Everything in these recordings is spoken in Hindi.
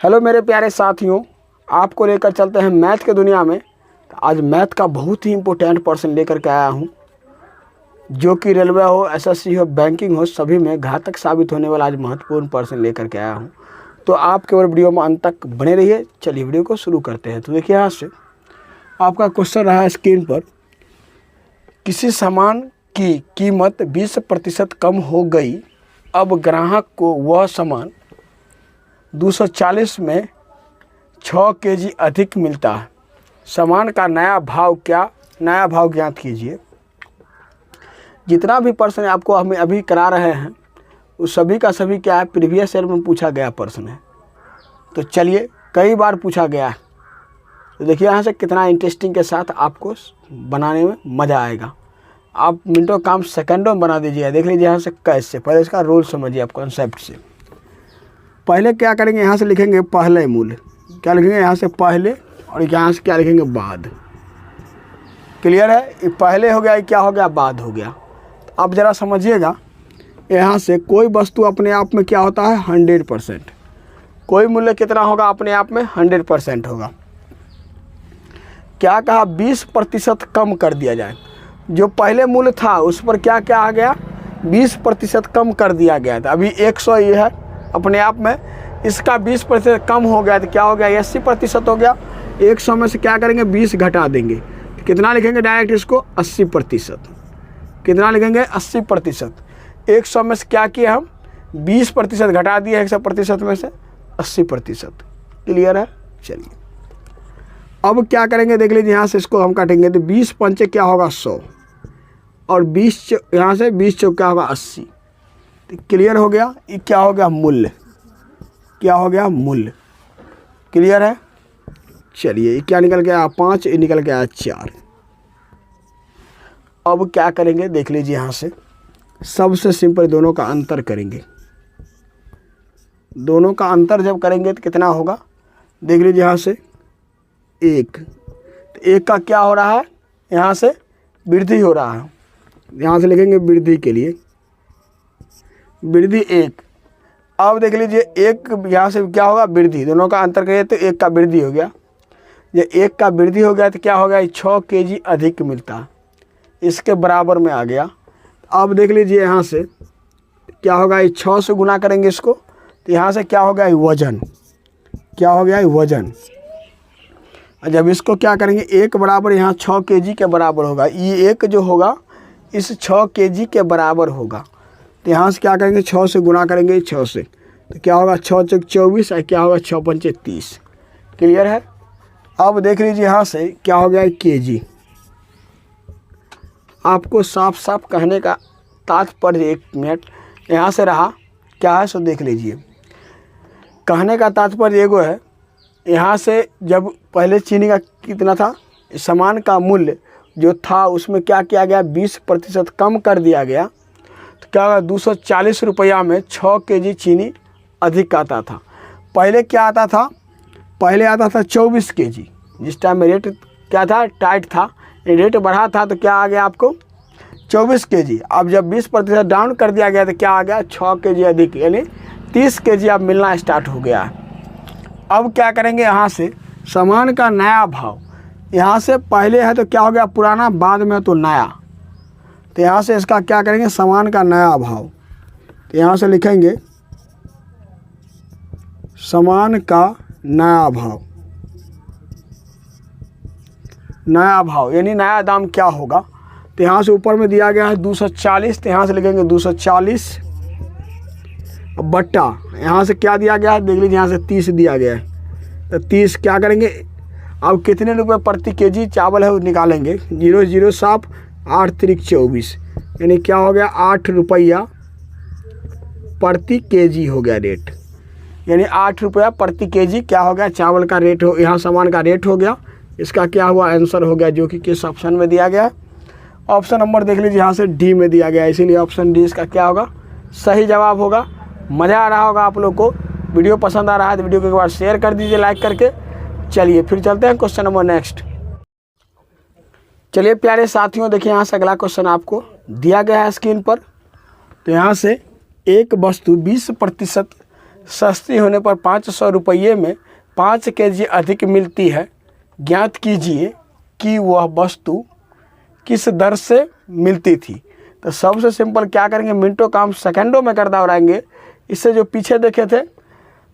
हेलो मेरे प्यारे साथियों, आपको लेकर चलते हैं मैथ के दुनिया में। आज मैथ का बहुत ही इम्पोर्टेंट पर्सन लेकर के आया हूँ, जो कि रेलवे हो, एसएससी हो, बैंकिंग हो, सभी में घातक साबित होने वाला आज महत्वपूर्ण पर्सन लेकर के आया हूँ। तो आप केवल वीडियो में अंत तक बने रहिए। चलिए वीडियो को शुरू करते हैं। तो देखिए, यहाँ से आपका क्वेश्चन रहा है स्क्रीन पर। किसी सामान की कीमत 20% कम हो गई, अब ग्राहक को वह सामान 240 में 6 केजी अधिक मिलता है। सामान का नया भाव ज्ञात कीजिए। जितना भी प्रश्न आपको हमें अभी करा रहे हैं उस सभी का सभी क्या है, प्रीवियस ईयर में पूछा गया प्रश्न है। तो चलिए, कई बार पूछा गया है। तो देखिए यहाँ से कितना इंटरेस्टिंग के साथ आपको बनाने में मज़ा आएगा। आप मिनटों काम सेकंडों में बना दीजिए। देख लीजिए यहाँ से कैसे, पहले इसका रूल समझिए आप कॉन्सेप्ट से। पहले क्या करेंगे, यहाँ से लिखेंगे पहले मूल्य, क्या लिखेंगे यहाँ से पहले, और यहाँ से क्या लिखेंगे बाद। क्लियर है? ये पहले हो गया, ये क्या हो गया, बाद हो गया। तो अब ज़रा समझिएगा, यहाँ से कोई वस्तु अपने आप में क्या होता है, 100%। कोई मूल्य कितना होगा अपने आप में, 100% होगा। क्या कहा, 20% कम कर दिया जाए। जो पहले मूल्य था उस पर क्या क्या आ गया, 20% कम कर दिया गया था। अभी 100 ये है अपने आप में, इसका 20% कम हो गया तो क्या हो गया, 80% हो गया। 100 में से क्या करेंगे, 20 घटा देंगे तो कितना लिखेंगे डायरेक्ट इसको, 80%। कितना लिखेंगे, 80%। 100 में से क्या किया हम, 20% घटा दिए 100% में से 80%। क्लियर है? चलिए अब क्या करेंगे, देख लीजिए यहाँ से इसको हम काटेंगे तो 20 पंचे क्या होगा, 100, और 20 यहाँ से 20 चौक क्या होगा, 80। तो क्लियर हो गया, ये क्या हो गया, मूल्य। क्या हो गया, मूल्य। क्लियर है? चलिए, ये क्या निकल गया, 5, ये निकल गया 4। अब क्या करेंगे, देख लीजिए यहाँ से सबसे सिंपल दोनों का अंतर करेंगे। दोनों का अंतर जब करेंगे तो कितना होगा, देख लीजिए यहाँ से 1। तो 1 का क्या हो रहा है, यहाँ से वृद्धि हो रहा है। यहाँ से लिखेंगे वृद्धि के लिए, वृद्धि 1। अब देख लीजिए 1 यहाँ से क्या होगा, वृद्धि। दोनों का अंतर करिए तो 1 का वृद्धि हो गया। जब 1 का वृद्धि हो गया तो क्या हो गया, 6 केजी अधिक मिलता है, इसके बराबर में आ गया। अब देख लीजिए यहाँ से क्या होगा, 6 से गुना करेंगे इसको तो यहाँ से क्या हो गया, वजन। क्या हो गया, वजन। जब इसको क्या करेंगे, 1 बराबर यहाँ 6 केजी के बराबर होगा। ये 1 जो होगा इस 6 केजी के बराबर होगा। तो यहाँ से क्या करेंगे, 6 से गुना करेंगे 6 से, तो क्या होगा, 6 चौक 24, और क्या होगा, 6 पंचे 30। क्लियर है? अब देख लीजिए यहाँ से क्या हो गया, केजी। आपको साफ साफ कहने का तात्पर्य, 1 मिनट यहाँ से रहा क्या है, सो देख लीजिए। कहने का तात्पर्य एगो है, यहाँ से जब पहले चीनी का कितना था, सामान का मूल्य जो था उसमें क्या किया गया, 20% कम कर दिया गया। तो क्या होगा, 240 रुपया में 6 केजी चीनी अधिक आता था। पहले क्या आता था, पहले आता था 24 केजी। जिस टाइम में रेट क्या था, टाइट था, रेट बढ़ा था, तो क्या आ गया आपको, 24 केजी। अब जब 20% डाउन कर दिया गया तो क्या आ गया, 6 केजी अधिक, यानी 30 केजी अब मिलना स्टार्ट हो गया है। अब क्या करेंगे, यहाँ से सामान का नया भाव, यहाँ से पहले है तो क्या हो गया, पुराना, बाद में तो नया। तो यहाँ से इसका क्या करेंगे, सामान का नया भाव। तो यहाँ से लिखेंगे सामान का नया भाव। नया भाव यानी नया दाम क्या होगा। तो यहाँ से ऊपर में दिया गया है 240, तो यहाँ से लिखेंगे 240 बट्टा, यहाँ से क्या दिया गया है, देख लीजिए यहाँ से 30 दिया गया है। तो 30 क्या करेंगे, अब कितने रुपए प्रति केजी चावल है वो निकालेंगे। 0 0 साफ, 8 3 24, यानी क्या हो गया, 8 रुपया प्रति केजी हो गया रेट। यानी 8 रुपया प्रति केजी क्या हो गया, चावल का रेट हो, यहाँ सामान का रेट हो गया। इसका क्या हुआ, आंसर हो गया, जो कि किस ऑप्शन में दिया गया, ऑप्शन नंबर देख लीजिए यहाँ से डी में दिया गया, इसीलिए ऑप्शन डी इसका क्या होगा, सही जवाब होगा। मज़ा आ रहा होगा आप लोग को। वीडियो पसंद आ रहा है तो वीडियो को एक बार शेयर कर दीजिए लाइक करके। चलिए फिर चलते हैं क्वेश्चन नंबर नेक्स्ट। चलिए प्यारे साथियों, देखिए यहाँ से अगला क्वेश्चन आपको दिया गया है स्क्रीन पर। तो यहाँ से एक वस्तु 20% सस्ती होने पर 500 रुपये में 5 kg अधिक मिलती है, ज्ञात कीजिए कि वह वस्तु किस दर से मिलती थी। तो सबसे सिंपल क्या करेंगे, मिनटों काम सेकंडों में कर दोहराएंगे। इससे जो पीछे देखे थे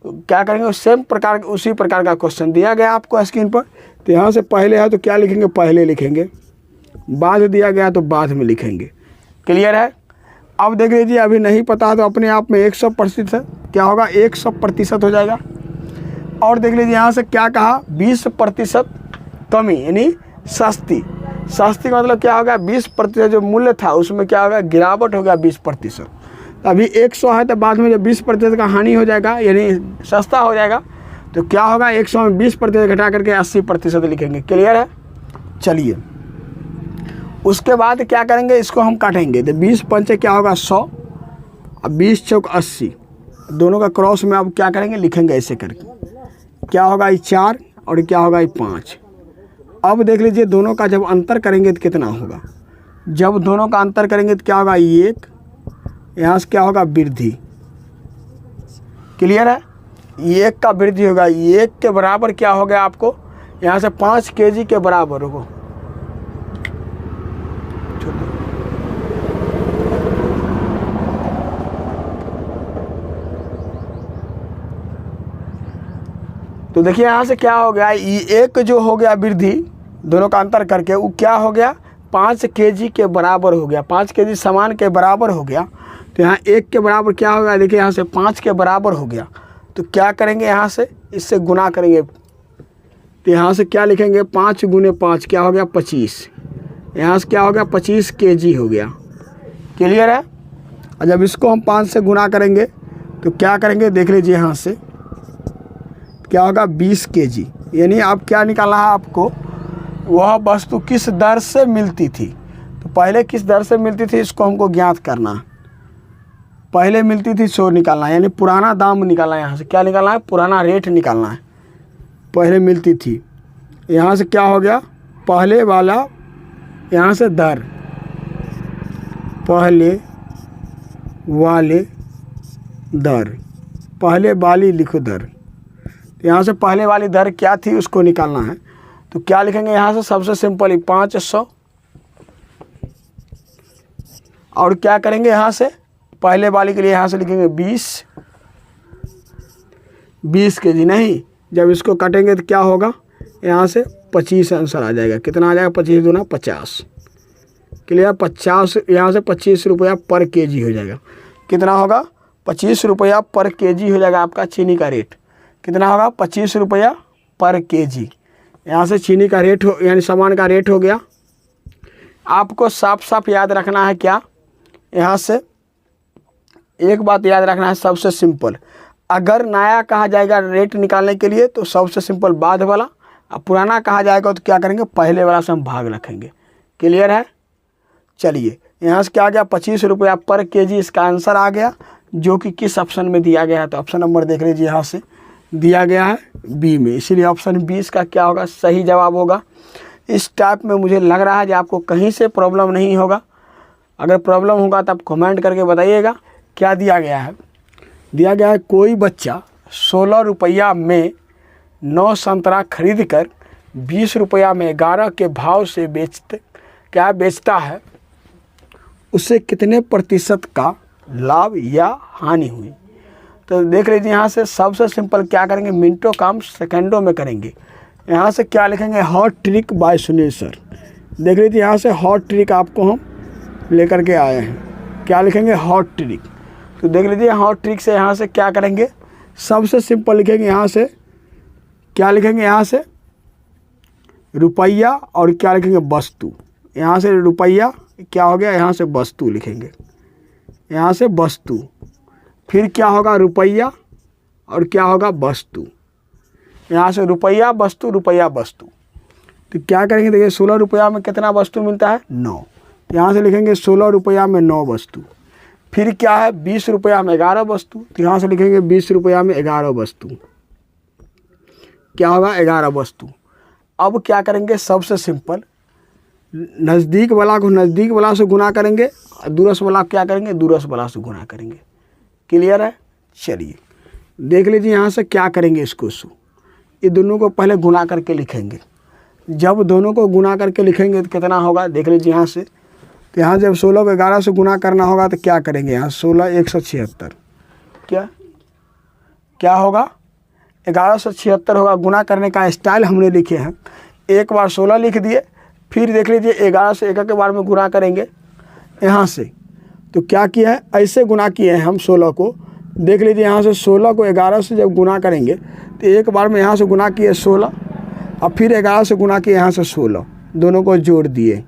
क्या करेंगे, सेम प्रकार उसी प्रकार का क्वेश्चन दिया गया आपको स्क्रीन पर। तो यहाँ से पहले है तो क्या लिखेंगे, पहले लिखेंगे, बाद दिया गया तो बाद में लिखेंगे। क्लियर है। अब देख लीजिए, अभी नहीं पता है तो अपने आप में 100% क्या होगा, 100% हो जाएगा। और देख लीजिए यहाँ से क्या कहा, 20% कमी यानी सस्ती। सस्ती का मतलब क्या होगा, 20% जो मूल्य था उसमें क्या होगा, गिरावट हो गया 20%। अभी 100 है तो बाद में जब 20% का हानि हो जाएगा यानी सस्ता हो जाएगा तो क्या होगा, 100 में 20% घटा करके 80% लिखेंगे। क्लियर है। चलिए उसके बाद क्या करेंगे, इसको हम काटेंगे। तो 20 पंचे क्या होगा 100 और 20 चौक 80, दोनों का क्रॉस में अब क्या करेंगे, लिखेंगे ऐसे करके। क्या होगा ये 4 और क्या होगा ये 5। अब देख लीजिए दोनों का जब अंतर करेंगे तो कितना होगा, जब दोनों का अंतर करेंगे तो क्या होगा, ये 1, यहाँ से क्या होगा, वृद्धि। क्लियर है। ये 1 का वृद्धि होगा, ये 1 के बराबर क्या हो गया आपको, यहाँ से 5 kg के बराबर होगा। तो देखिए यहाँ से क्या हो गया, ये 1 जो हो गया वृद्धि दोनों का अंतर करके, वो क्या हो गया, 5 kg के बराबर हो गया, 5 kg सामान के बराबर हो गया। तो यहाँ 1 के बराबर क्या होगा, देखिए यहाँ से 5 के बराबर हो गया। तो क्या करेंगे, यहाँ से इससे गुना करेंगे। तो यहाँ से क्या लिखेंगे, 5 गुने 5 क्या हो गया, 25। यहाँ से क्या हो गया, 25 kg हो गया। क्लियर है। और जब इसको हम 5 से गुना करेंगे तो क्या करेंगे, देख लीजिए यहाँ से क्या होगा, 20 kg। यानी अब क्या निकालना है आपको, वह वस्तु किस दर से मिलती थी। तो पहले किस दर से मिलती थी इसको हमको ज्ञात करना है। पहले मिलती थी 100 निकालना है, यानी पुराना दाम निकालना है। यहाँ से क्या निकालना है, पुराना रेट निकालना है। पहले मिलती थी, यहाँ से क्या हो गया, पहले वाला, यहाँ से दर, पहले वाले दर, पहले वाली लिखो दर। यहाँ से पहले वाली दर क्या थी उसको निकालना है। तो क्या लिखेंगे, यहाँ से सबसे सिंपल ही 500 और क्या करेंगे, यहाँ से पहले वाली के लिए यहाँ से लिखेंगे 20 kg। नहीं, जब इसको काटेंगे तो क्या होगा, यहाँ से 25 आंसर आ जाएगा। कितना आ जाएगा, 25 दूना 50। क्लियर। 50 यहाँ से 25 रुपया पर kg हो जाएगा। कितना होगा, 25 रुपया पर kg हो जाएगा आपका चीनी का रेट। कितना होगा, 25 रुपया पर kg। यहाँ से चीनी का रेट हो यानी सामान का रेट हो गया। आपको साफ साफ याद रखना है क्या, यहाँ से एक बात याद रखना है सबसे सिंपल, अगर नया कहा जाएगा रेट निकालने के लिए तो सबसे सिंपल बाद वाला, अब पुराना कहा जाएगा तो क्या करेंगे, पहले वाला से हम भाग रखेंगे। क्लियर है। चलिए यहाँ से क्या आ गया, 25 रुपया पर kg इसका आंसर आ गया, जो कि किस ऑप्शन में दिया गया है। तो ऑप्शन नंबर देख लीजिए, यहाँ से दिया गया है बी में, इसीलिए ऑप्शन 20 का क्या होगा, सही जवाब होगा। इस टाइप में मुझे लग रहा है कि आपको कहीं से प्रॉब्लम नहीं होगा। अगर प्रॉब्लम होगा तो आप कमेंट करके बताइएगा। क्या दिया गया है, दिया गया है कोई बच्चा 16 रुपया में 9 संतरा खरीद कर 20 रुपया में 11 के भाव से बेचता है, उससे कितने प्रतिशत का लाभ या हानि हुई। तो देख लीजिए यहाँ से सबसे सिंपल क्या करेंगे, मिनटों काम सेकंडों में करेंगे। यहाँ से क्या लिखेंगे, hot trick bye Sunil sir. देख लीजिए यहाँ से हॉट ट्रिक आपको हम लेकर के आए हैं। क्या लिखेंगे, हॉट ट्रिक। तो देख लीजिए हॉट ट्रिक से यहाँ से क्या करेंगे, सबसे सिंपल लिखेंगे। यहाँ से क्या लिखेंगे, यहाँ से रुपया और क्या लिखेंगे, वस्तु। यहाँ से रुपया क्या हो गया, यहाँ से वस्तु लिखेंगे, यहाँ से वस्तु। फिर क्या होगा, रुपया और क्या होगा, वस्तु। यहाँ से रुपया वस्तु, रुपया वस्तु। तो क्या करेंगे, देखिए 16 रुपया में कितना वस्तु मिलता है, 9। तो यहाँ से लिखेंगे 16 रुपया में 9 वस्तु। फिर क्या है, 20 रुपया में 11 वस्तु। तो यहाँ से लिखेंगे 20 रुपया में 11 वस्तु। क्या होगा, 11 वस्तु। अब क्या करेंगे, सबसे सिंपल नज़दीक वाला को नज़दीक वाला से गुना करेंगे और दूरस्थ वाला क्या करेंगे, दूरस्थ वाला से गुना करेंगे। क्लियर है। चलिए देख लीजिए यहाँ से क्या करेंगे इसको, ये दोनों को पहले गुना करके लिखेंगे। जब दोनों को गुना करके लिखेंगे तो कितना होगा, देख लीजिए यहाँ से। तो यहाँ जब 16 को 11 से गुना करना होगा तो क्या करेंगे, यहाँ 16 176 क्या होगा, 1176 होगा। गुना करने का स्टाइल हमने लिखे हैं, एक बार 16 लिख दिए, फिर देख लीजिए 11 से एक के बार में गुना करेंगे यहाँ से। तो क्या किया है, ऐसे गुना किए हैं हम 16 को। देख लीजिए यहाँ से 16 को 11 से जब गुना करेंगे तो एक बार में यहाँ से गुना किए 16 और फिर 11 से गुना किए यहाँ से 16, दोनों को जोड़ दिए,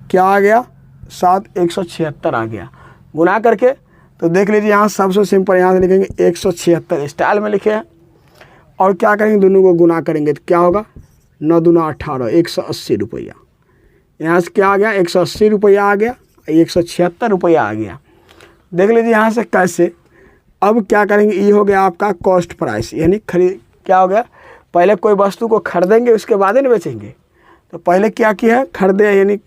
क्या आ गया 7 176 आ गया गुना करके। तो देख लीजिए यहाँ सबसे सिंपल यहाँ से लिखेंगे 176 स्टाइल में लिखे हैं, और क्या करेंगे, दोनों को गुना करेंगे तो क्या होगा, 9 दूना 18 180 रुपया। यहाँ से क्या आ गया, 180 रुपया आ गया, 176 रुपया आ गया। देख लीजिए यहाँ से कैसे। अब क्या करेंगे, ये हो गया आपका कॉस्ट प्राइस, यानी खरीद, क्या हो गया, पहले कोई वस्तु को खरीदेंगे उसके बाद ही ना बेचेंगे। तो पहले क्या किया है, खरीदे यानी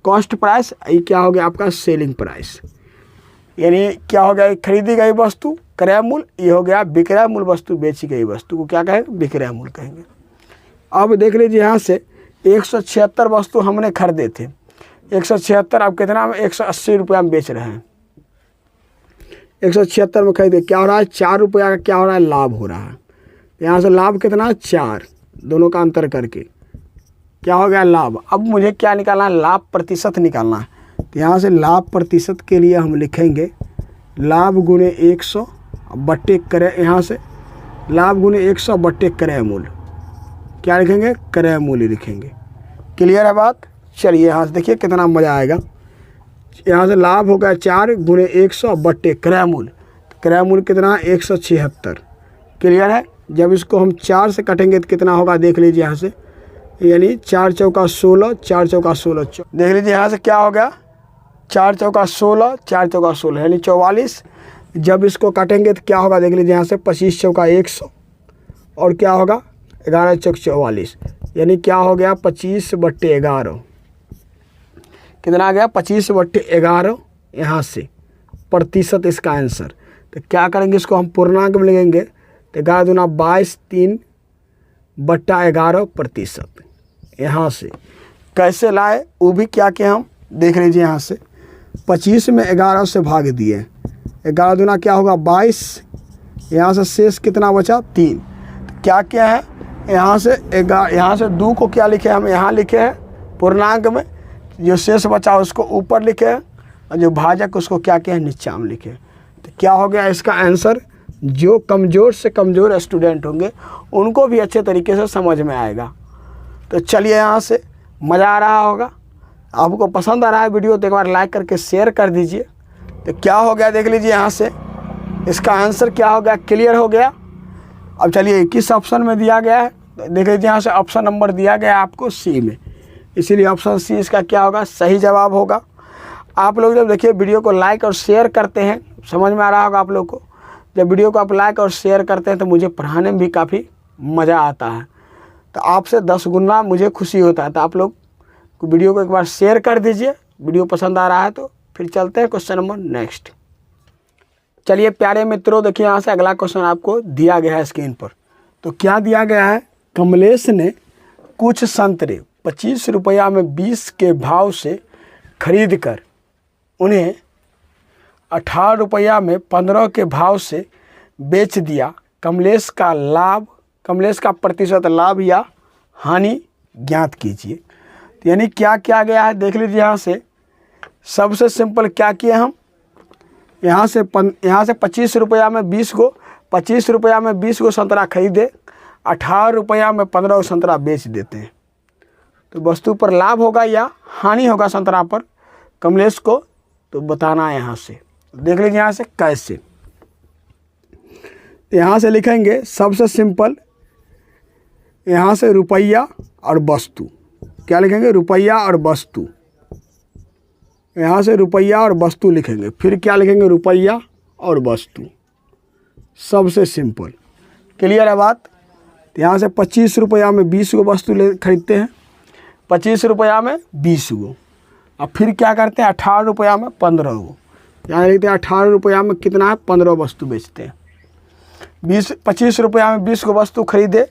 कॉस्ट प्राइस, ये क्या हो गया आपका सेलिंग प्राइस, यानी क्या हो गया, खरीदी गई वस्तु क्रय मूल्य, ये हो गया विक्रय मूल्य, वस्तु बेची गई वस्तु को क्या कहेंगे, विक्रय मूल्य कहेंगे। अब देख लीजिए यहाँ से 176 वस्तु हमने खरीदे थे, 176 अब कितना में 180 रुपया में बेच रहे हैं। 176 में खरीदे, क्या हो रहा है, 4 रुपया का क्या हो रहा है, लाभ हो रहा है। यहाँ से लाभ कितना, 4, दोनों का अंतर करके क्या हो गया, लाभ। अब मुझे क्या निकालना है, लाभ प्रतिशत निकालना है। तो यहाँ से लाभ प्रतिशत के लिए हम लिखेंगे लाभ गुणे 100 बट्टे क्रय, यहाँ से लाभ गुणे 100 बट्टे क्रय मूल्य, क्या लिखेंगे, क्रय मूल्य लिखेंगे। क्लियर है बात। चलिए यहाँ से देखिए कितना मज़ा आएगा। यहाँ से लाभ हो गया 4 गुणे 100 बट्टे क्रय मूल्य, क्रय मूल्य कितना है 176। क्लियर है। जब इसको हम 4 से कटेंगे तो कितना होगा, देख लीजिए यहाँ से, यानी 4 चौका 16, 4 चौका 16, देख लीजिए यहाँ से क्या हो गया, 4 चौका 16, 4 चौका 16 यानी 44। जब इसको काटेंगे तो क्या होगा, देख लीजिए यहाँ से 25 चौका 100 और क्या होगा 11 चौक 44, यानी क्या हो गया 25 बट्टे 11, कितना आ गया 25 बट्टे 11 यहाँ से प्रतिशत इसका आंसर। तो क्या करेंगे, इसको हम पूर्णांक में लगेंगे तो 11 दूना 22, 3 बट्टा 11 प्रतिशत। यहाँ से कैसे लाए, वो भी क्या किया हम, देख लीजिए यहाँ से 25 में 11 से भाग दिए, 11 दूना क्या होगा 22, यहाँ से शेष कितना बचा 3। तो क्या क्या है, यहाँ से 2 को क्या लिखे हम, यहाँ लिखे हैं पूर्णांक में, जो शेष बचा उसको ऊपर लिखे हैं और जो भाजक उसको क्या किया है नीचा में लिखे। तो क्या हो गया इसका आंसर, जो कमज़ोर से कमज़ोर स्टूडेंट होंगे उनको भी अच्छे तरीके से समझ में आएगा। तो चलिए यहाँ से मज़ा आ रहा होगा, आपको पसंद आ रहा है वीडियो तो एक बार लाइक करके शेयर कर दीजिए। तो क्या हो गया, देख लीजिए यहाँ से इसका आंसर क्या हो गया, क्लियर हो गया। अब चलिए किस ऑप्शन में दिया गया है, देख लीजिए यहाँ से ऑप्शन नंबर दिया गया है आपको सी में, इसीलिए ऑप्शन सी इसका क्या होगा, सही जवाब होगा। आप लोग जब देखिए वीडियो को लाइक और शेयर करते हैं, समझ में आ रहा होगा आप लोग को, जब वीडियो को आप लाइक और शेयर करते हैं तो मुझे पढ़ाने में भी काफ़ी मज़ा आता है। तो आपसे 10 गुना मुझे खुशी होता है। तो आप लोग वीडियो को एक बार शेयर कर दीजिए, वीडियो पसंद आ रहा है तो। फिर चलते हैं क्वेश्चन नंबर नेक्स्ट। चलिए प्यारे मित्रों, देखिए यहाँ से अगला क्वेश्चन आपको दिया गया है स्क्रीन पर। तो क्या दिया गया है, कमलेश ने कुछ संतरे 25 रुपया में 20 के भाव से खरीद कर उन्हें 18 रुपया में 15 के भाव से बेच दिया। कमलेश का प्रतिशत लाभ या हानि ज्ञात कीजिए। तो यानी क्या किया गया है, देख लीजिए यहाँ से सबसे सिंपल क्या किए हम, यहाँ से 25 रुपया में 20 को संतरा खरीदे, 18 रुपया में 15 संतरा बेच देते हैं। तो वस्तु पर लाभ होगा या हानि होगा संतरा पर कमलेश को, तो बताना है यहाँ से। देख लीजिए यहाँ से कैसे, यहाँ से लिखेंगे सबसे सिंपल, यहाँ से रुपया और वस्तु, क्या लिखेंगे रुपया और वस्तु, यहाँ से रुपया और वस्तु लिखेंगे, फिर क्या लिखेंगे रुपया और वस्तु, सबसे सिंपल। क्लियर है बात। यहाँ से 25 रुपया में 20 को वस्तु खरीदते हैं, 25 रुपया में 20 को, अब फिर क्या करते हैं 18 रुपया में 15 को, यहाँ लिखते हैं 18 रुपया में कितना है 15 वस्तु बेचते हैं। 25 रुपया में 20 को वस्तु खरीदे,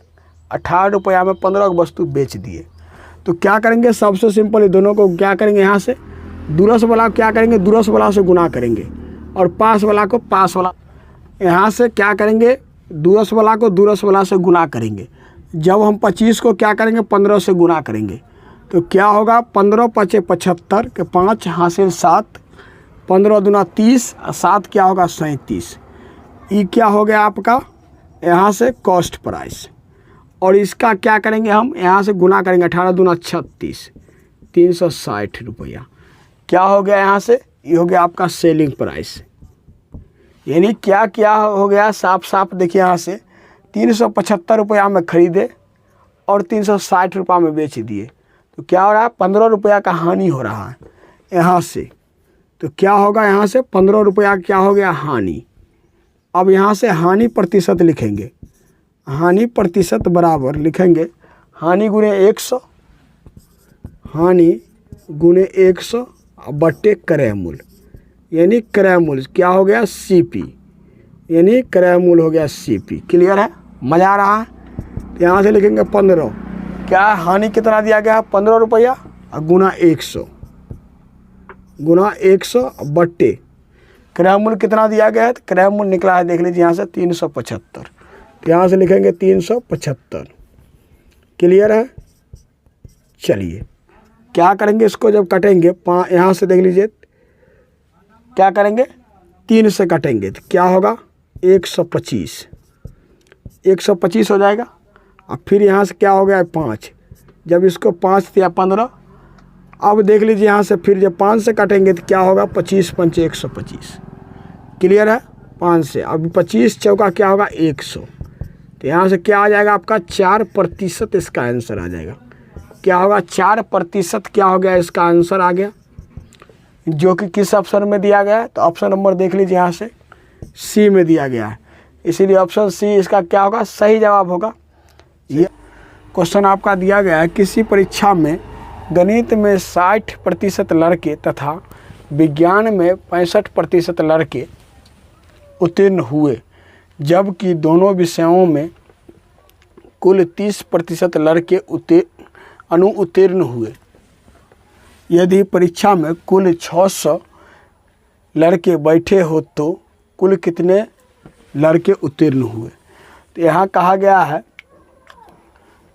18 रुपया में 15 को वस्तु बेच दिए। तो क्या करेंगे, सबसे सिंपल ये दोनों को क्या करेंगे, यहाँ से दूरस्थ वाला क्या करेंगे, दूरस्थ वाला से गुना करेंगे और पास वाला को पास वाला, यहाँ से क्या करेंगे, दूरस्थ वाला को दूरस्थ वाला से गुना करेंगे। जब हम 25 को क्या करेंगे, 15 से गुना करेंगे तो क्या होगा, 15 पचे 75 के 5 हासिल 7, 15 दूना 30, 7 क्या होगा 37। ये क्या हो गया आपका यहाँ से कॉस्ट प्राइस। और इसका क्या करेंगे, हम यहाँ से गुना करेंगे, 18 दूना 36, 360 रुपया। क्या हो गया यहाँ से, ये हो गया आपका सेलिंग प्राइस। यानी क्या क्या हो गया, साफ साफ देखिए यहाँ से 375 रुपया में खरीदे और 360 रुपया में बेच दिए। तो क्या हो रहा है, 15 रुपया का हानि हो रहा है यहाँ से। तो क्या होगा, यहाँ से 15 रुपया क्या हो गया हानि। अब यहाँ से हानि प्रतिशत लिखेंगे, हानि प्रतिशत बराबर लिखेंगे हानि गुने 100, हानि गुने 100 बट्टे क्रय मूल्य, यानी क्रय मूल्य क्या हो गया CP, यानी क्रय मूल्य हो गया CP। क्लियर है, मज़ा आ रहा है। तो यहाँ से लिखेंगे 15, क्या हानि कितना दिया गया है 15 रुपया और गुना 100, गुना 100 बट्टे क्रय मूल्य कितना दिया गया है, तो क्रय मूल्य निकला है देख लीजिए यहाँ से 375। तो यहाँ से लिखेंगे 375। क्लियर है। चलिए क्या करेंगे, इसको जब कटेंगे यहाँ से देख लीजिए क्या करेंगे, 3 से कटेंगे तो क्या होगा 125, 125 हो जाएगा। अब फिर यहाँ से क्या हो गया 5, जब इसको 5 दिया 15। अब देख लीजिए यहाँ से फिर जब 5 से काटेंगे तो क्या होगा 25 पंचे 125। क्लियर है, 5 से। अब 25 चौका क्या होगा 100। तो यहाँ से क्या आ जाएगा आपका 4% इसका आंसर आ जाएगा। क्या होगा 4% क्या हो गया, इसका आंसर आ गया, जो कि किस ऑप्शन में दिया गया है, तो ऑप्शन नंबर देख लीजिए यहाँ से C में दिया गया है, इसीलिए ऑप्शन C इसका क्या होगा सही जवाब होगा। ये क्वेश्चन आपका दिया गया है, किसी परीक्षा में गणित में 60% लड़के तथा विज्ञान में 65% लड़के उत्तीर्ण हुए, जबकि दोनों विषयों में कुल 30% लड़के अनुत्तीर्ण हुए। यदि परीक्षा में कुल 600 लड़के बैठे हो तो कुल कितने लड़के उत्तीर्ण हुए। तो यहाँ कहा गया है,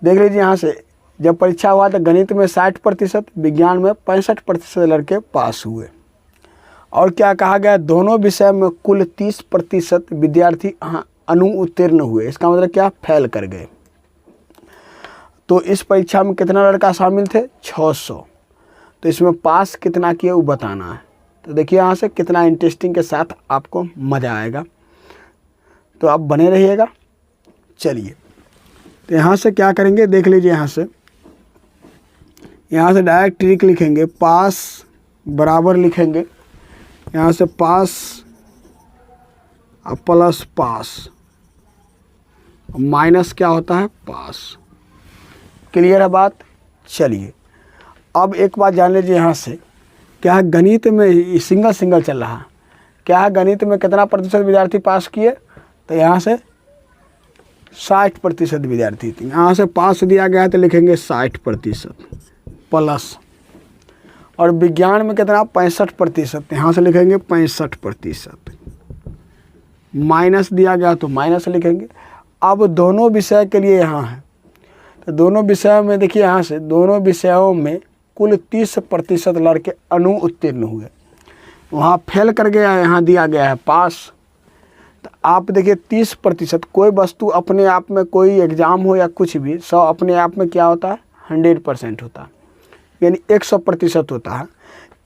देख लीजिए यहाँ से जब परीक्षा हुआ तो गणित में 60%, विज्ञान में 65% लड़के पास हुए। और क्या कहा गया, दोनों विषय में कुल 30% विद्यार्थी अनुत्तीर्ण हुए। इसका मतलब क्या, फेल कर गए। तो इस परीक्षा में कितना लड़का शामिल थे 600, तो इसमें पास कितना किए वो बताना है। तो देखिए यहाँ से कितना इंटरेस्टिंग के साथ आपको मज़ा आएगा, तो आप बने रहिएगा। चलिए तो यहाँ से क्या करेंगे, देख लीजिए यहाँ से डायरेक्ट ट्रिक लिखेंगे, पास बराबर लिखेंगे यहाँ से पास प्लस पास माइनस क्या होता है पास। क्लियर है बात। चलिए अब एक बात जान लीजिए यहाँ से, क्या है गणित में सिंगल सिंगल चल रहा है, क्या है गणित में कितना प्रतिशत विद्यार्थी पास किए, तो यहाँ से 60% विद्यार्थी थी। यहाँ से पास दिया गया है तो लिखेंगे 60% प्लस, और विज्ञान में कितना 65%, यहाँ से लिखेंगे 65%, माइनस दिया गया तो माइनस लिखेंगे। अब दोनों विषय के लिए यहाँ है, तो दोनों विषयों में देखिए यहाँ से दोनों विषयों में कुल 30% लड़के अनुत्तीर्ण हुए, वहाँ फेल कर गया, यहाँ दिया गया है पास। तो आप देखिए 30%, कोई वस्तु अपने आप में, कोई एग्ज़ाम हो या कुछ भी, 100 अपने आप में क्या होता है 100% होता है, यानी 100% होता है।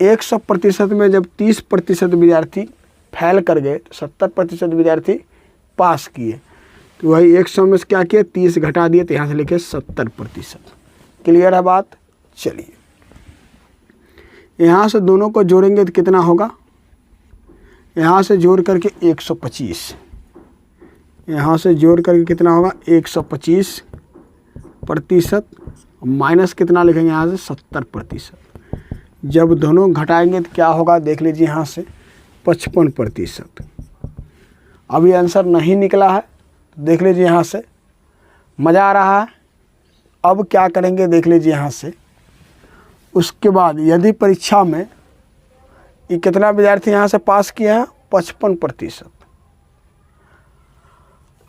100% में जब 30% विद्यार्थी फेल कर गए तो 70% विद्यार्थी पास किए, तो वही 100 में से क्या किए 30 घटा दिए, तो यहाँ से लिखे 70%। क्लियर है बात। चलिए यहाँ से दोनों को जोड़ेंगे तो कितना होगा, यहाँ से जोड़ करके 125, यहाँ से जोड़ करके कितना होगा 125%, माइनस कितना लिखेंगे यहाँ से 70%। जब दोनों घटाएंगे तो क्या होगा, देख लीजिए यहाँ से 55%। अभी आंसर नहीं निकला है देख लीजिए यहाँ से मज़ा आ रहा है। अब क्या करेंगे देख लीजिए यहाँ से। उसके बाद यदि परीक्षा में ये कितना विद्यार्थी यहाँ से पास किया है, 55%।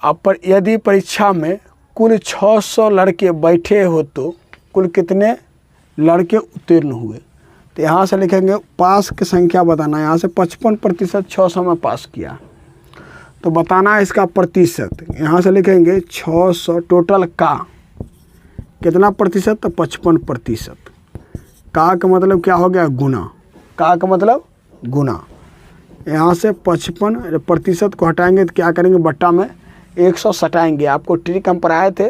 अब पर यदि परीक्षा में कुल 600 लड़के बैठे हो तो कुल कितने लड़के उत्तीर्ण हुए। तो यहाँ से लिखेंगे पास की संख्या बताना। यहाँ से 55% 600 में पास किया तो बताना है इसका प्रतिशत। यहाँ से लिखेंगे 600 टोटल का कितना प्रतिशत, तो 55%। का मतलब क्या हो गया, गुना। का मतलब गुना। यहाँ से 55% को हटाएंगे तो क्या करेंगे, बट्टा में 100 सटाएंगे। आपको ट्रिक हम पढ़ाए थे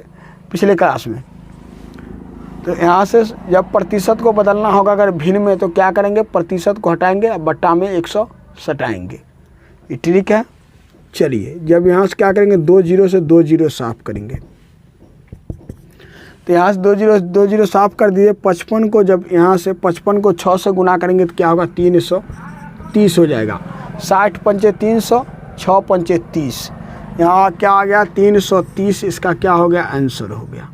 पिछले क्लास में। तो यहाँ से जब प्रतिशत को बदलना होगा अगर भिन्न में, तो क्या करेंगे, प्रतिशत को हटाएंगे और बट्टा में 100 सटाएंगे। ये ट्रिक है। चलिए जब यहाँ से क्या करेंगे, 2 जीरो से 2 जीरो साफ करेंगे। तो यहाँ से 2 जीरो साफ कर दिए। 55 को जब यहाँ से 55 को 6 से गुना करेंगे तो क्या होगा, 330 हो जाएगा। 60 पंचे 300, 6 पंचे 30। यहाँ क्या आ गया, 330 इसका क्या हो गया, आंसर हो गया।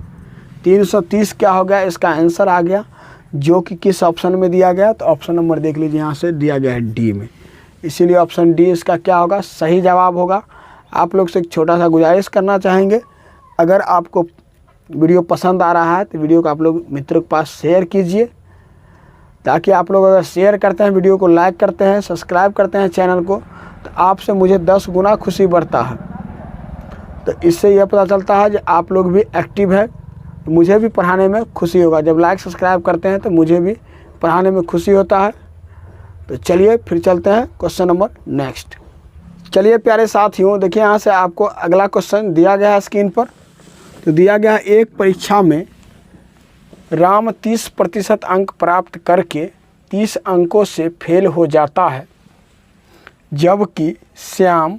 330 क्या हो गया, इसका आंसर आ गया, जो कि किस ऑप्शन में दिया गया। तो ऑप्शन नंबर देख लीजिए यहाँ से दिया गया है डी में, इसीलिए ऑप्शन डी इसका क्या होगा, सही जवाब होगा। आप लोग से एक छोटा सा गुजारिश करना चाहेंगे, अगर आपको वीडियो पसंद आ रहा है तो वीडियो को आप लोग मित्रों के पास शेयर कीजिए, ताकि आप लोग अगर शेयर करते हैं, वीडियो को लाइक करते हैं, सब्सक्राइब करते हैं चैनल को, तो आपसे मुझे 10 गुना खुशी बढ़ता है। तो इससे यह पता चलता है कि आप लोग भी एक्टिव है, तो मुझे भी पढ़ाने में खुशी होगा। जब लाइक सब्सक्राइब करते हैं तो मुझे भी पढ़ाने में खुशी होता है। तो चलिए फिर चलते हैं क्वेश्चन नंबर नेक्स्ट। चलिए प्यारे साथियों, देखिए यहाँ से आपको अगला क्वेश्चन दिया गया है स्क्रीन पर। तो दिया गया है, एक परीक्षा में राम 30% अंक प्राप्त करके 30 अंकों से फेल हो जाता है, जबकि श्याम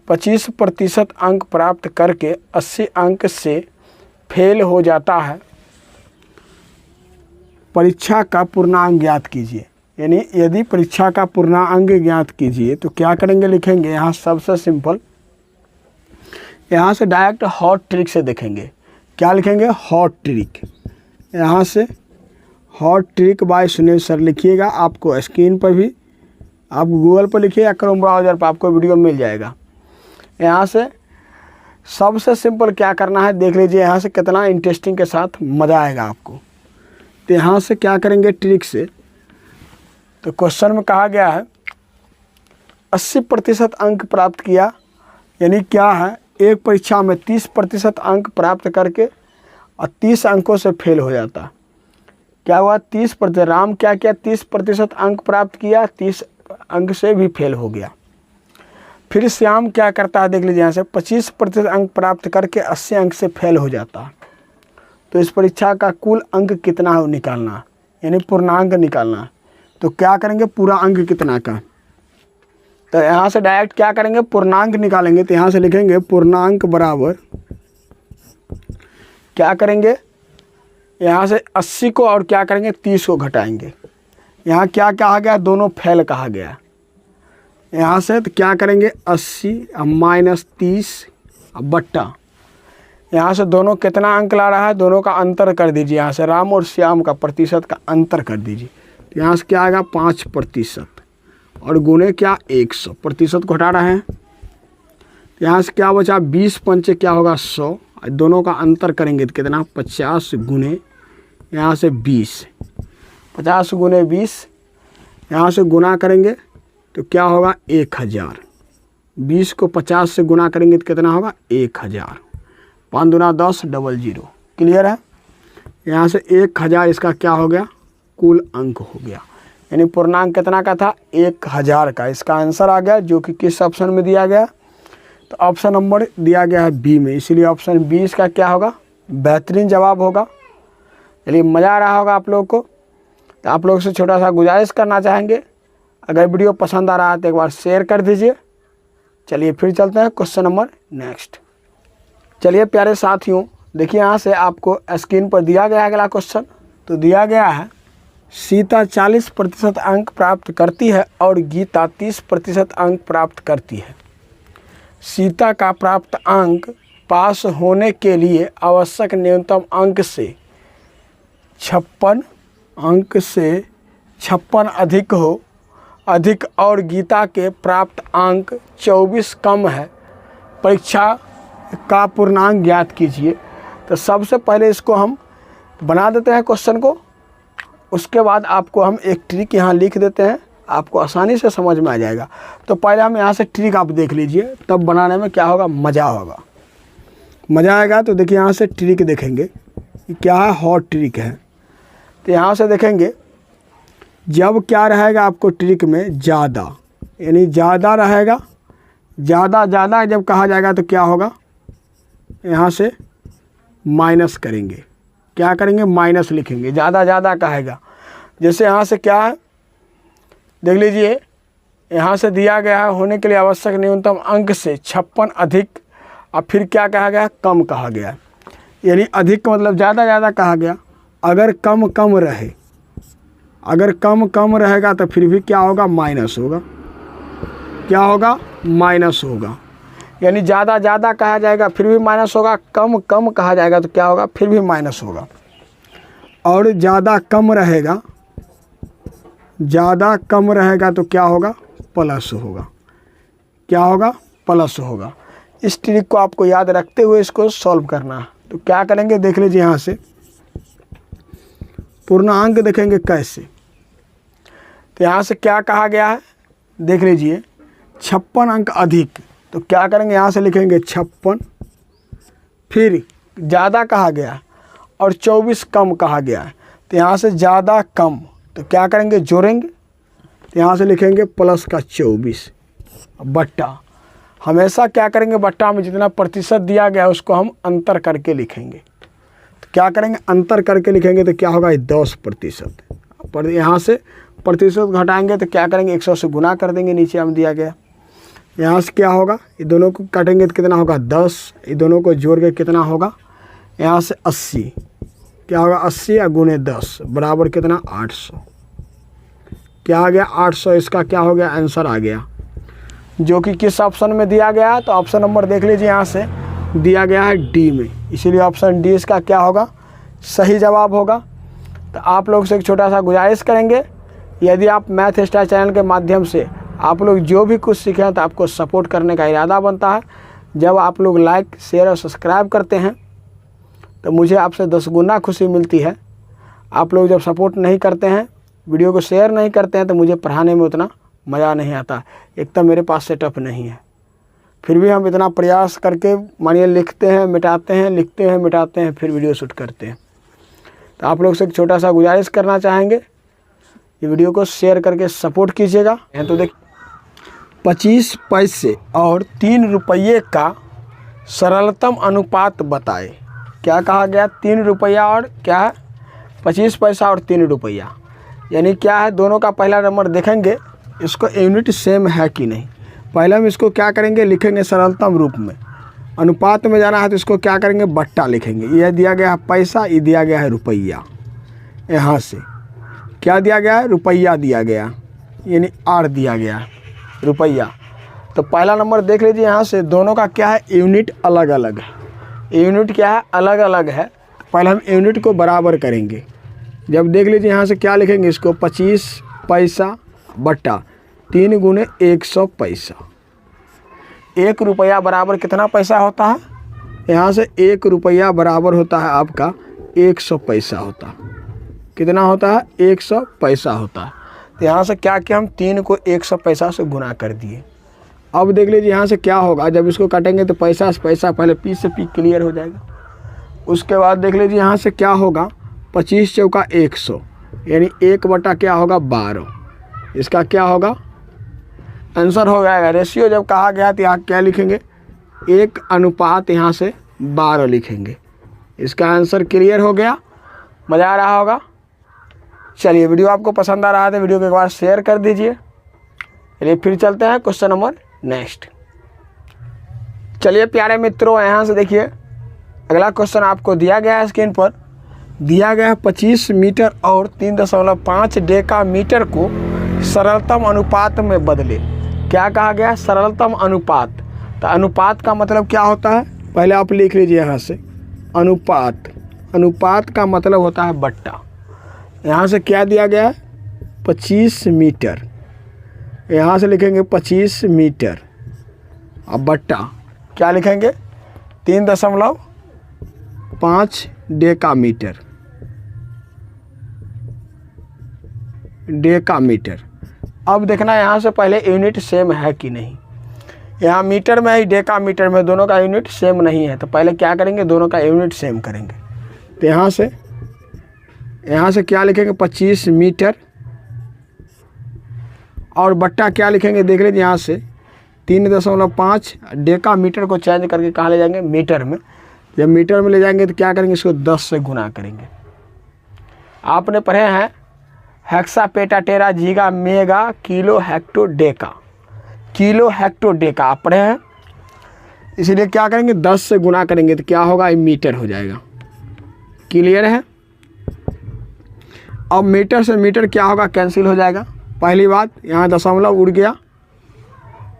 25% अंक प्राप्त करके 80 अंक से फेल हो जाता है। परीक्षा का पूर्णांक ज्ञात कीजिए। यानी यदि परीक्षा का पूर्णांक ज्ञात कीजिए तो क्या करेंगे, लिखेंगे यहाँ सबसे सिंपल, यहाँ से डायरेक्ट हॉट ट्रिक से देखेंगे। क्या लिखेंगे, हॉट ट्रिक। यहाँ से hot trick bye Sunil sir लिखिएगा। आपको स्क्रीन पर भी, आप गूगल पर लिखिए या क्रोम ब्राउज़र पर आपको वीडियो मिल जाएगा। यहाँ से सबसे सिंपल क्या करना है देख लीजिए, यहाँ से कितना इंटरेस्टिंग के साथ मज़ा आएगा आपको। तो यहाँ से क्या करेंगे ट्रिक से, तो क्वेश्चन में कहा गया है 80% अंक प्राप्त किया, यानी क्या है, एक परीक्षा में 30% अंक प्राप्त करके और 30 अंकों से फेल हो जाता। क्या हुआ, 30%, राम क्या किया, 30% अंक प्राप्त किया, 30 अंक से भी फेल हो गया। फिर श्याम क्या करता है देख लीजिए, यहाँ से 25% अंक प्राप्त करके 80 अंक से फेल हो जाता है। तो इस परीक्षा का कुल अंक कितना है निकालना है, यानी पूर्णांक निकालना है। तो क्या करेंगे, पूरा अंक कितना का। तो यहाँ से डायरेक्ट क्या करेंगे, पूर्णांक निकालेंगे। तो यहाँ से लिखेंगे पूर्णांक बराबर, क्या करेंगे, यहाँ से 80 को और क्या करेंगे 30 को घटाएंगे। यहाँ क्या कहा गया, दोनों फेल कहा गया। यहाँ से तो क्या करेंगे 80 माइनस 30 बट्टा, यहाँ से दोनों कितना अंक ला रहा है, दोनों का अंतर कर दीजिए। यहाँ से राम और श्याम का प्रतिशत का अंतर कर दीजिए। तो यहाँ से क्या आएगा 5% और गुणे क्या 100, प्रतिशत को हटा रहे हैं। यहाँ से क्या बचा, 20 पंचे क्या होगा 100, दोनों का अंतर करेंगे तो कितना 50 गुने यहाँ से 20, 50 गुने 20, यहाँ से गुना करेंगे तो क्या होगा 1000। 20 को 50 से गुना करेंगे तो कितना होगा 1000। 5 दूना 10, 00। क्लियर है। यहाँ से 1000 इसका क्या हो गया, कुल अंक हो गया। यानी पूर्णांक कितना का था, 1000 का। इसका आंसर आ गया, जो कि किस ऑप्शन में दिया गया, तो ऑप्शन नंबर दिया गया है बी में, इसीलिए ऑप्शन बी इसका क्या होगा, बेहतरीन जवाब होगा। चलिए मज़ा आ रहा होगा आप लोगों को। तो आप लोगों से छोटा सा गुजारिश करना चाहेंगे, अगर वीडियो पसंद आ रहा है तो एक बार शेयर कर दीजिए। चलिए फिर चलते हैं क्वेश्चन नंबर नेक्स्ट। चलिए प्यारे साथियों, देखिए यहाँ से आपको स्क्रीन पर दिया गया अगला क्वेश्चन। तो दिया गया है, सीता 40% अंक प्राप्त करती है और गीता 30% अंक प्राप्त करती है। सीता का प्राप्त अंक पास होने के लिए आवश्यक न्यूनतम अंक से 56 अधिक और गीता के प्राप्त अंक 24 कम है। परीक्षा का पूर्णांक ज्ञात कीजिए। तो सबसे पहले इसको हम बना देते हैं क्वेश्चन को, उसके बाद आपको हम एक ट्रिक यहाँ लिख देते हैं, आपको आसानी से समझ में आ जाएगा। तो पहले हम यहाँ से ट्रिक आप देख लीजिए, तब बनाने में क्या होगा, मज़ा होगा, मज़ा आएगा। तो देखिए यहाँ से ट्रिक देखेंगे क्या है, हॉट ट्रिक है। तो यहाँ से देखेंगे जब क्या रहेगा आपको ट्रिक में ज़्यादा, यानी ज़्यादा रहेगा, ज़्यादा जब कहा जाएगा तो क्या होगा, यहाँ से माइनस करेंगे। क्या करेंगे, माइनस लिखेंगे। ज़्यादा कहेगा, जैसे यहाँ से क्या है देख लीजिए, यहाँ से दिया गया है होने के लिए आवश्यक न्यूनतम अंक से 56 अधिक, और फिर क्या कहा गया, कम कहा गया। यानी अधिक का मतलब ज़्यादा कहा गया। अगर कम रहे, अगर कम रहेगा तो फिर भी क्या होगा, माइनस होगा। क्या होगा, माइनस होगा। यानी ज़्यादा कहा जाएगा फिर भी माइनस होगा, कम कहा जाएगा तो क्या होगा, फिर भी माइनस होगा। और ज़्यादा कम रहेगा तो क्या होगा, प्लस होगा। क्या होगा, प्लस होगा। इस ट्रिक को आपको याद रखते हुए इसको सॉल्व करना है। तो क्या करेंगे देख लीजिए, यहाँ से पूर्णांक देखेंगे कैसे। तो यहाँ से क्या कहा गया है देख लीजिए, 56 अंक अधिक, तो क्या करेंगे, यहाँ से लिखेंगे 56, फिर ज़्यादा कहा गया और 24 कम कहा गया है। तो यहाँ से ज़्यादा कम, तो क्या करेंगे, जोड़ेंगे। तो यहाँ से लिखेंगे प्लस का 24 बट्टा, हमेशा क्या करेंगे, बट्टा में जितना प्रतिशत दिया गया है उसको हम अंतर करके लिखेंगे। तो क्या करेंगे, अंतर करके लिखेंगे तो क्या होगा, 10%। पर यहाँ से प्रतिशत घटाएंगे तो क्या करेंगे, 100 से गुना कर देंगे, नीचे हम दिया गया। यहाँ से क्या होगा, ये दोनों को काटेंगे तो कितना होगा, 10, ये दोनों को जोड़ के कितना होगा, यहाँ से 80, क्या होगा, 80 या गुने 10 बराबर कितना, 800। क्या आ गया, 800। इसका क्या हो गया, आंसर आ गया, जो कि किस ऑप्शन में दिया गया है। तो ऑप्शन नंबर देख लीजिए, यहाँ से दिया गया है डी में, इसीलिए ऑप्शन डी इसका क्या होगा, सही जवाब होगा। तो आप लोग से एक छोटा सा गुजारिश करेंगे, यदि आप मैथ स्टार चैनल के माध्यम से आप लोग जो भी कुछ सीखें तो आपको सपोर्ट करने का इरादा बनता है। जब आप लोग लाइक, शेयर और सब्सक्राइब करते हैं तो मुझे आपसे 10 गुना खुशी मिलती है। आप लोग जब सपोर्ट नहीं करते हैं, वीडियो को शेयर नहीं करते हैं, तो मुझे पढ़ाने में उतना मज़ा नहीं आता। एक तो मेरे पास सेटअप नहीं है, फिर भी हम इतना प्रयास करके मानिए लिखते हैं, मिटाते हैं, लिखते हैं, मिटाते हैं, फिर वीडियो शूट करते हैं। तो आप लोग से एक छोटा सा गुजारिश करना चाहेंगे, ये वीडियो को शेयर करके सपोर्ट कीजिएगा। तो देख 25 पैसे और 3 रुपये का सरलतम अनुपात बताए। क्या कहा गया, 3 रुपया और क्या है, 25 पैसा और 3 रुपया, यानी क्या है, दोनों का पहला नंबर देखेंगे इसको यूनिट सेम है कि नहीं। पहले हम इसको क्या करेंगे, लिखेंगे सरलतम रूप में। अनुपात में जाना है तो इसको क्या करेंगे, बट्टा लिखेंगे। यह दिया गया है पैसा, ये दिया गया है रुपया। यहाँ से क्या दिया गया है, रुपया दिया गया, यानी आर दिया गया है, रुपया। तो पहला नंबर देख लीजिए, यहाँ से दोनों का क्या है, यूनिट अलग अलग है। यूनिट क्या है, अलग अलग है। पहले हम यूनिट को बराबर करेंगे। जब देख लीजिए यहाँ से क्या लिखेंगे, इसको 25 पैसा बट्टा 3 गुने 100 पैसा। 1 रुपया बराबर कितना पैसा होता है, यहाँ से 1 रुपया बराबर होता है आपका 100 पैसा होता है। कितना होता है, 100 पैसा होता है। तो यहाँ से क्या किया, हम 3 को 100 पैसा से गुना कर दिए। अब देख लीजिए यहाँ से क्या होगा, जब इसको काटेंगे तो पैसा से पैसा, पहले पी से पी क्लियर हो जाएगा। उसके बाद देख लीजिए यहाँ से क्या होगा, 25 चौका 100, यानी 1 बटा क्या होगा, 12। इसका क्या होगा, आंसर हो जाएगा। रेशियो जब कहा गया तो यहाँ क्या लिखेंगे, 1 अनुपात यहाँ से 12 लिखेंगे। इसका आंसर क्लियर हो गया, मज़ा आ रहा होगा। चलिए, वीडियो आपको पसंद आ रहा है तो वीडियो को एक बार शेयर कर दीजिए। चलिए फिर चलते हैं क्वेश्चन नंबर नेक्स्ट। चलिए प्यारे मित्रों, यहाँ से देखिए अगला क्वेश्चन आपको दिया गया है स्क्रीन पर। दिया गया है 25 मीटर और 3.5 डेका मीटर को सरलतम अनुपात में बदले। क्या कहा गया, सरलतम अनुपात। तो अनुपात का मतलब क्या होता है, पहले आप लिख लीजिए यहाँ से। अनुपात, अनुपात का मतलब होता है बट्टा। यहाँ से क्या दिया गया है, 25 मीटर। यहाँ से लिखेंगे 25 मीटर। अब बट्टा क्या लिखेंगे, 3.5 डेकामीटर। डेकामीटर। अब देखना यहाँ से पहले यूनिट सेम है कि नहीं। यहाँ मीटर में है, डेकामीटर में, दोनों का यूनिट सेम नहीं है। तो पहले क्या करेंगे, दोनों का यूनिट सेम करेंगे। तो यहाँ से क्या लिखेंगे, 25 मीटर। और बट्टा क्या लिखेंगे, देख लीजिए यहाँ से 3.5 डेकामीटर को चेंज करके कहाँ ले जाएंगे, मीटर में। जब मीटर में ले जाएंगे तो क्या करेंगे, इसको 10 से गुना करेंगे। आपने पढ़े हैं hexa peta tera giga mega kilo hecto deca. Kilo hecto deca आप पढ़े हैं, इसलिए क्या करेंगे, 10 से गुना करेंगे तो क्या होगा, मीटर हो जाएगा। क्लियर है। अब मीटर से मीटर क्या होगा, कैंसिल हो जाएगा। पहली बात, यहाँ दशमलव उड़ गया।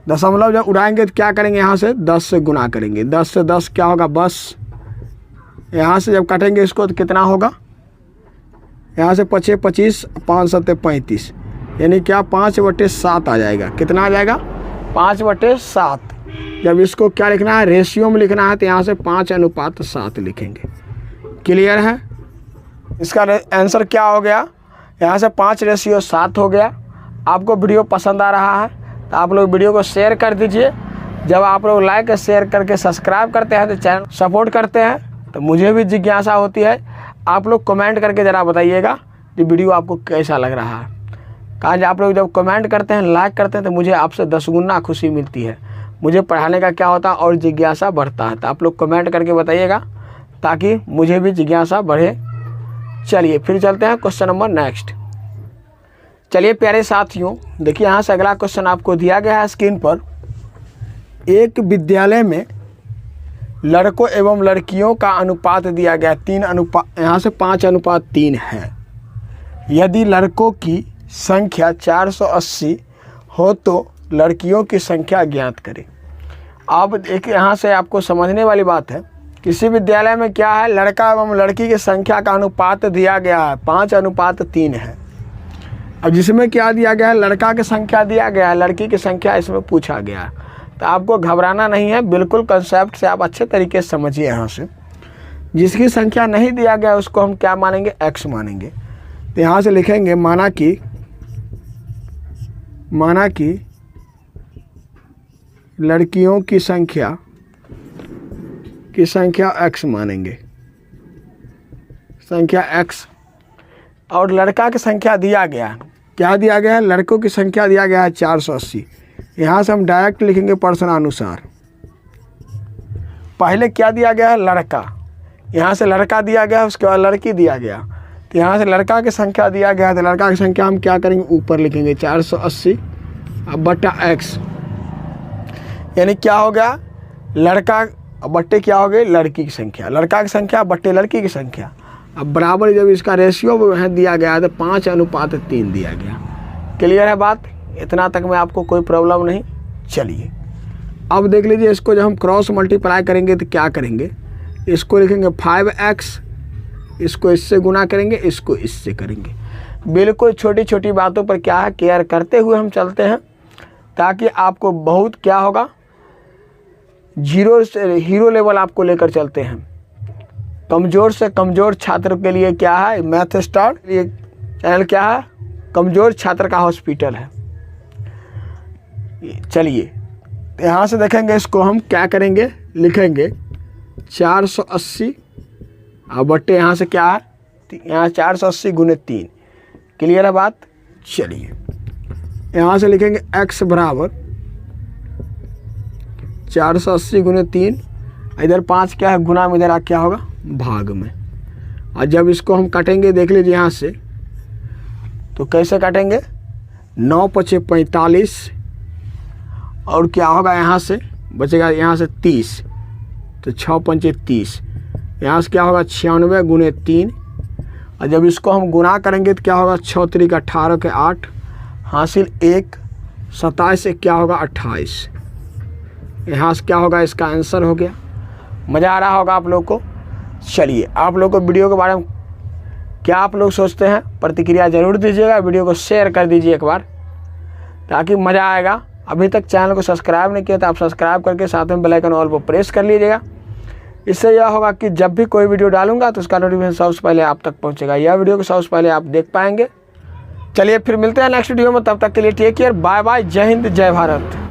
दशमलव जब उड़ाएंगे तो क्या करेंगे, यहाँ से 10 से गुना करेंगे। 10 से 10 क्या होगा, बस। यहाँ से जब काटेंगे इसको तो कितना होगा, यहाँ से 25 25 5 7 35, यानी क्या 5/7 आ जाएगा। कितना आ जाएगा, 5/7। जब इसको क्या लिखना है, रेशियो में लिखना है, तो यहाँ से 5:7 लिखेंगे। क्लियर है। इसका आंसर क्या हो गया, यहाँ से 5:7 हो गया। आपको वीडियो पसंद आ रहा है तो आप लोग वीडियो को शेयर कर दीजिए। जब आप लोग लाइक शेयर करके सब्सक्राइब करते हैं तो चैनल सपोर्ट करते हैं, तो मुझे भी जिज्ञासा होती है। आप लोग कमेंट करके ज़रा बताइएगा कि वीडियो आपको कैसा लग रहा है। आज आप लोग जब कमेंट करते हैं, लाइक करते हैं, तो मुझे आपसे 10 गुना खुशी मिलती है। मुझे पढ़ाने का क्या होता है और जिज्ञासा बढ़ता है। तो आप लोग कमेंट करके बताइएगा ताकि मुझे भी जिज्ञासा बढ़े। चलिए फिर चलते हैं क्वेश्चन नंबर नेक्स्ट। चलिए प्यारे साथियों, देखिए यहाँ से अगला क्वेश्चन आपको दिया गया है स्क्रीन पर। एक विद्यालय में लड़कों एवं लड़कियों का अनुपात दिया गया 5:3 है। यदि लड़कों की संख्या 480 हो तो लड़कियों की संख्या ज्ञात करें। अब देखिए यहाँ से आपको समझने वाली बात है, किसी विद्यालय में क्या है, लड़का एवं लड़की की संख्या का अनुपात दिया गया है 5:3 है। अब जिसमें क्या दिया गया है, लड़का की संख्या दिया गया है, लड़की की संख्या इसमें पूछा गया है। तो आपको घबराना नहीं है, बिल्कुल कंसेप्ट से आप अच्छे तरीके से समझिए। यहाँ से जिसकी संख्या नहीं दिया गया उसको हम क्या मानेंगे, x मानेंगे। तो यहाँ से लिखेंगे माना कि लड़कियों की संख्या x मानेंगे, संख्या x। और लड़का की संख्या दिया गया है, क्या दिया गया है, लड़कों की संख्या दिया गया है 480। यहाँ से हम डायरेक्ट लिखेंगे प्रश्नानुसार। पहले क्या दिया गया है, लड़का। यहाँ से लड़का दिया गया, उसके बाद लड़की दिया गया। तो यहाँ से लड़का की संख्या दिया गया है, तो लड़का की संख्या हम क्या करेंगे, ऊपर लिखेंगे 480 बट्टा x। यानी क्या हो गया, लड़का बट्टे क्या हो गए, लड़की की संख्या। लड़का की संख्या बट्टे लड़की की संख्या। अब बराबर जब इसका रेशियो है दिया गया है तो 5:3 दिया गया। क्लियर है बात, इतना तक में आपको कोई प्रॉब्लम नहीं। चलिए अब देख लीजिए, इसको जब हम क्रॉस मल्टीप्लाई करेंगे तो क्या करेंगे, इसको लिखेंगे 5x, इसको इससे गुना करेंगे, इसको इससे करेंगे। बिल्कुल छोटी छोटी बातों पर क्या है, केयर करते हुए हम चलते हैं, ताकि आपको बहुत क्या होगा, जीरो से हीरो लेवल आपको लेकर चलते हैं। कमज़ोर से कमज़ोर छात्र के लिए क्या है, मैथ स्टार ये चैनल क्या है, कमज़ोर छात्र का हॉस्पिटल है। चलिए यहाँ से देखेंगे, इसको हम क्या करेंगे, लिखेंगे 480 और बट्टे यहाँ से क्या है, यहाँ 480 गुने 3। क्लियर है बात। चलिए यहाँ से लिखेंगे x बराबर 480 गुने 3, इधर 5 क्या है, गुना में, इधर क्या होगा, भाग में। और जब इसको हम काटेंगे, देख लीजिए यहाँ से, तो कैसे काटेंगे, 9 × 5 = 45, और क्या होगा, यहाँ से बचेगा यहाँ से 30, तो 6 × 5 = 30। यहाँ से क्या होगा, 96 गुने 3, और जब इसको हम गुना करेंगे तो क्या होगा, 6 × 3 = 18 के 8 हासिल 1, 27 से क्या होगा 28। यहाँ से क्या होगा, इसका आंसर हो गया। मज़ा आ रहा होगा आप लोग को। चलिए, आप लोग को वीडियो के बारे में क्या आप लोग सोचते हैं, प्रतिक्रिया ज़रूर दीजिएगा। वीडियो को शेयर कर दीजिए एक बार, ताकि मज़ा आएगा। अभी तक चैनल को सब्सक्राइब नहीं किया तो आप सब्सक्राइब करके साथ में बेल आइकन ऑल पर प्रेस कर लीजिएगा। इससे यह होगा कि जब भी कोई वीडियो डालूंगा तो उसका नोटिफिकेशन सबसे पहले आप तक पहुंचेगा। यह वीडियो को सबसे पहले आप देख पाएंगे। चलिए फिर मिलते हैं नेक्स्ट वीडियो में, तब तक के लिए टेक केयर, बाय बाय, जय हिंद, जय भारत।